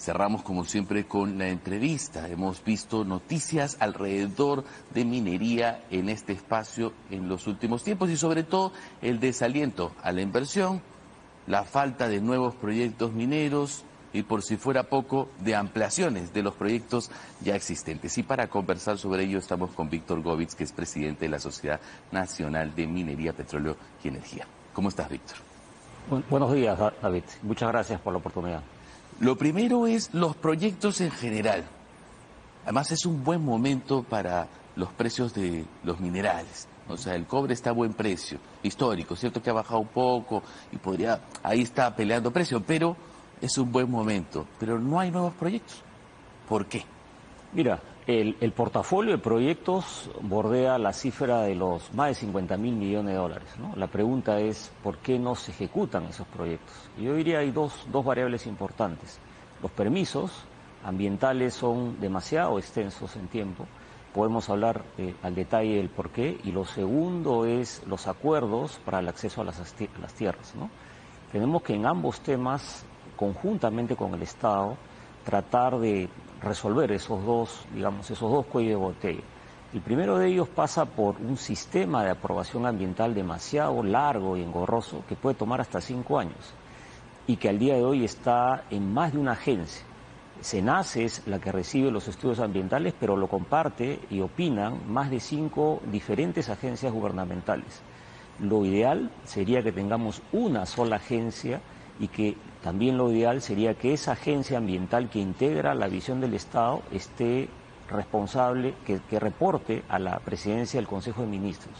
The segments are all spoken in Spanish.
Cerramos como siempre con la entrevista. Hemos visto noticias alrededor de minería en este espacio en los últimos tiempos y sobre todo el desaliento a la inversión, la falta de nuevos proyectos mineros y por si fuera poco, de ampliaciones de los proyectos ya existentes. Y para conversar sobre ello estamos con Víctor Govitz, que es presidente de la Sociedad Nacional de Minería, Petróleo y Energía. ¿Cómo estás, Víctor? Buenos días, David. Muchas gracias por la oportunidad. Lo primero es los proyectos en general. Además es un buen momento para los precios de los minerales. O sea, el cobre está a buen precio, histórico, cierto que ha bajado un poco y ahí está peleando precio, pero es un buen momento. Pero no hay nuevos proyectos. ¿Por qué? Mira, el portafolio de proyectos bordea la cifra de los más de 50.000 millones de dólares, ¿no? La pregunta es, ¿por qué no se ejecutan esos proyectos? Yo diría que hay dos variables importantes. Los permisos ambientales son demasiado extensos en tiempo. Podemos hablar al detalle del por qué. Y lo segundo es los acuerdos para el acceso a las tierras, ¿no? Tenemos que en ambos temas, conjuntamente con el Estado, tratar de resolver esos dos cuellos de botella. El primero de ellos pasa por un sistema de aprobación ambiental demasiado largo y engorroso que puede tomar hasta 5 años y que al día de hoy está en más de una agencia. SENACE es la que recibe los estudios ambientales, pero lo comparte y opinan más de 5 diferentes agencias gubernamentales. Lo ideal sería que tengamos una sola agencia y que también lo ideal sería que esa agencia ambiental que integra la visión del Estado esté responsable, que reporte a la presidencia del Consejo de Ministros.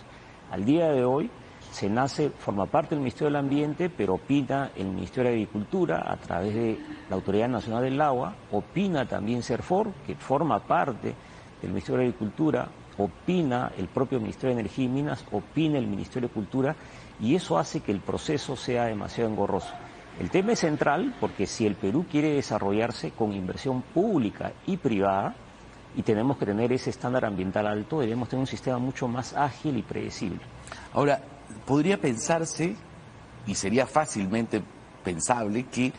Al día de hoy, SENACE forma parte del Ministerio del Ambiente, pero opina el Ministerio de Agricultura a través de la Autoridad Nacional del Agua, opina también CERFOR, que forma parte del Ministerio de Agricultura, opina el propio Ministerio de Energía y Minas, opina el Ministerio de Cultura, y eso hace que el proceso sea demasiado engorroso. El tema es central porque si el Perú quiere desarrollarse con inversión pública y privada, y tenemos que tener ese estándar ambiental alto, debemos tener un sistema mucho más ágil y predecible. Ahora, podría pensarse, y sería fácilmente pensable, que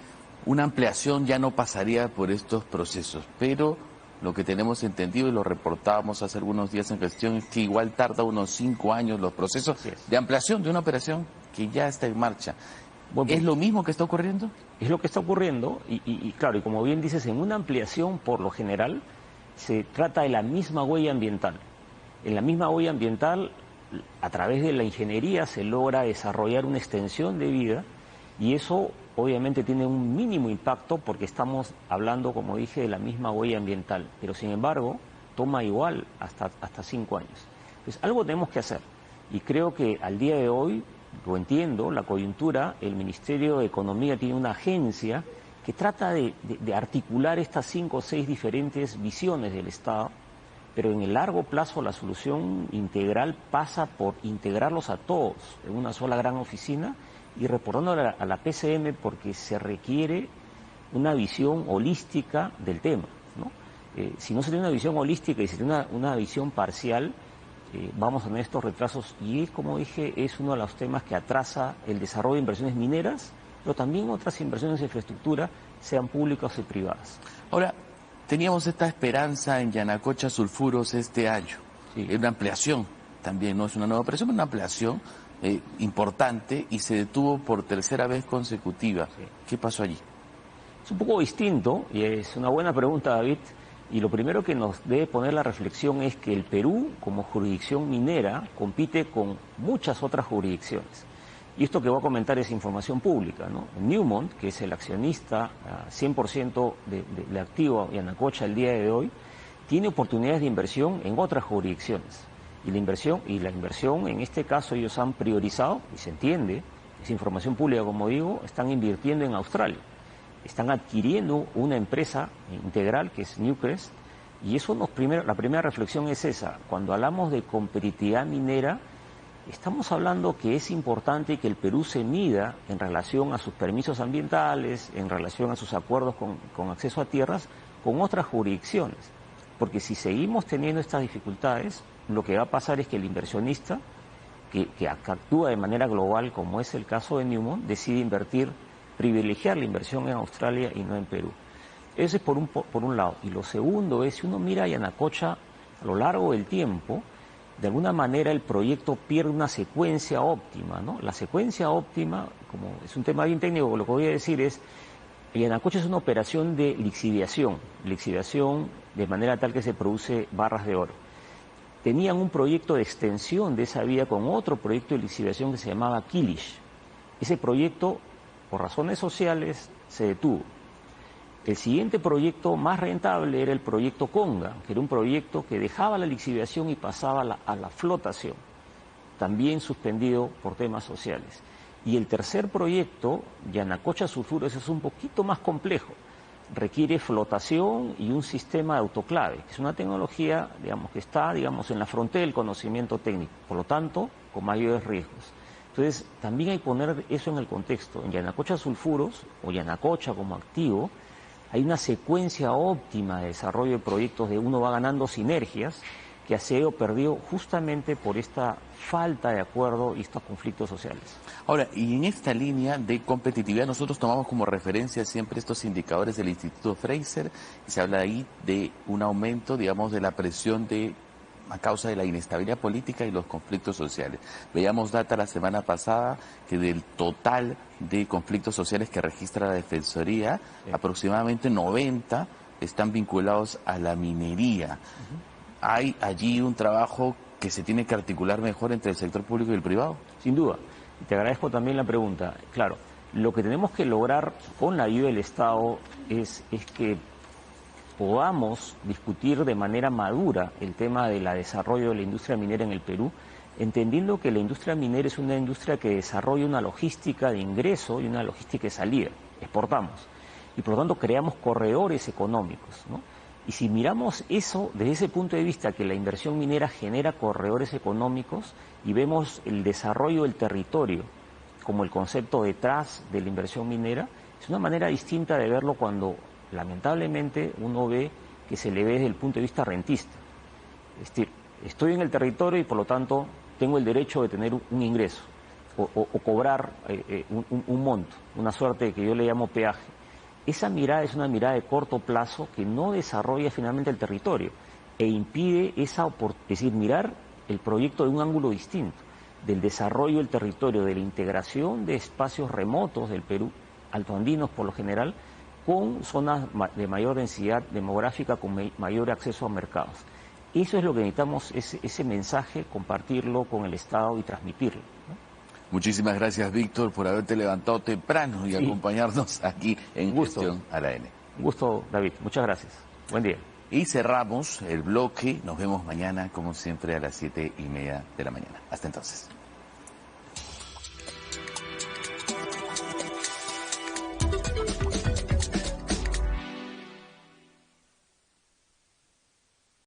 una ampliación ya no pasaría por estos procesos, pero lo que tenemos entendido y lo reportábamos hace algunos días en gestión es que igual tarda unos 5 años los procesos de ampliación de una operación que ya está en marcha. ¿Es lo mismo que está ocurriendo? Es lo que está ocurriendo y claro, y como bien dices, en una ampliación por lo general se trata de la misma huella ambiental. En la misma huella ambiental, a través de la ingeniería se logra desarrollar una extensión de vida y eso obviamente tiene un mínimo impacto porque estamos hablando, como dije, de la misma huella ambiental, pero sin embargo toma igual hasta 5 años. Entonces algo tenemos que hacer y creo que al día de hoy, lo entiendo, la coyuntura, el Ministerio de Economía tiene una agencia que trata de articular estas 5 o 6 diferentes visiones del Estado, pero en el largo plazo la solución integral pasa por integrarlos a todos en una sola gran oficina y reportando a la PCM porque se requiere una visión holística del tema, ¿no? Si no se tiene una visión holística y se tiene una visión parcial, vamos a tener estos retrasos y, como dije, es uno de los temas que atrasa el desarrollo de inversiones mineras, pero también otras inversiones de infraestructura, sean públicas y privadas. Ahora, teníamos esta esperanza en Yanacocha Sulfuros este año, una ampliación también, no es una nueva operación, pero una ampliación importante y se detuvo por tercera vez consecutiva. Sí. ¿Qué pasó allí? Es un poco distinto y es una buena pregunta, David. Y lo primero que nos debe poner la reflexión es que el Perú, como jurisdicción minera, compite con muchas otras jurisdicciones. Y esto que voy a comentar es información pública, ¿no? Newmont, que es el accionista 100% de activo de Yanacocha el día de hoy, tiene oportunidades de inversión en otras jurisdicciones. Y la inversión, en este caso, ellos han priorizado, y se entiende, es información pública, como digo, están invirtiendo en Australia. Están adquiriendo una empresa integral que es Newcrest y eso la primera reflexión es esa. Cuando hablamos de competitividad minera, estamos hablando que es importante que el Perú se mida en relación a sus permisos ambientales, en relación a sus acuerdos con acceso a tierras, con otras jurisdicciones. Porque si seguimos teniendo estas dificultades, lo que va a pasar es que el inversionista, que actúa de manera global, como es el caso de Newmont, decide privilegiar la inversión en Australia y no en Perú. Ese es por un lado. Y lo segundo es, si uno mira a Yanacocha a lo largo del tiempo, de alguna manera el proyecto pierde una secuencia óptima, ¿no? La secuencia óptima, como es un tema bien técnico, lo que voy a decir es, Yanacocha es una operación de lixiviación de manera tal que se produce barras de oro. Tenían un proyecto de extensión de esa vía con otro proyecto de lixiviación que se llamaba Kilish. Ese proyecto, por razones sociales, se detuvo. El siguiente proyecto más rentable era el proyecto Conga, que era un proyecto que dejaba la lixiviación y pasaba a la flotación, también suspendido por temas sociales. Y el tercer proyecto, Yanacocha Sulfuros, es un poquito más complejo. Requiere flotación y un sistema de autoclave, que es una tecnología, digamos, que está, digamos, en la frontera del conocimiento técnico, por lo tanto, con mayores riesgos. Entonces, también hay que poner eso en el contexto. En Yanacocha Sulfuros, o Yanacocha como activo, hay una secuencia óptima de desarrollo de proyectos de uno va ganando sinergias que ha sido perdido justamente por esta falta de acuerdo y estos conflictos sociales. Ahora, y en esta línea de competitividad nosotros tomamos como referencia siempre estos indicadores del Instituto Fraser y se habla ahí de un aumento, digamos, de la presión a causa de la inestabilidad política y los conflictos sociales. Veíamos data la semana pasada que del total de conflictos sociales que registra la Defensoría, aproximadamente 90 están vinculados a la minería. ¿Hay allí un trabajo que se tiene que articular mejor entre el sector público y el privado? Sin duda. Y te agradezco también la pregunta. Claro, lo que tenemos que lograr con la ayuda del Estado es que podamos discutir de manera madura el tema del desarrollo de la industria minera en el Perú, entendiendo que la industria minera es una industria que desarrolla una logística de ingreso y una logística de salida. Exportamos. Y por lo tanto creamos corredores económicos, ¿no? Y si miramos eso desde ese punto de vista, que la inversión minera genera corredores económicos y vemos el desarrollo del territorio como el concepto detrás de la inversión minera, es una manera distinta de verlo cuando lamentablemente uno ve que se le ve desde el punto de vista rentista. Es decir, estoy en el territorio y por lo tanto tengo el derecho de tener un ingreso o cobrar un monto, una suerte que yo le llamo peaje. Esa mirada es una mirada de corto plazo que no desarrolla finalmente el territorio e impide es decir, mirar el proyecto de un ángulo distinto, del desarrollo del territorio, de la integración de espacios remotos del Perú, altoandinos por lo general, con zonas de mayor densidad demográfica, con mayor acceso a mercados. Eso es lo que necesitamos, ese mensaje, compartirlo con el Estado y transmitirlo, ¿no? Muchísimas gracias, Víctor, por haberte levantado temprano y acompañarnos aquí en Gestión a la N. Un gusto, David. Muchas gracias. Buen día. Y cerramos el bloque. Nos vemos mañana, como siempre, a las 7:30 de la mañana. Hasta entonces.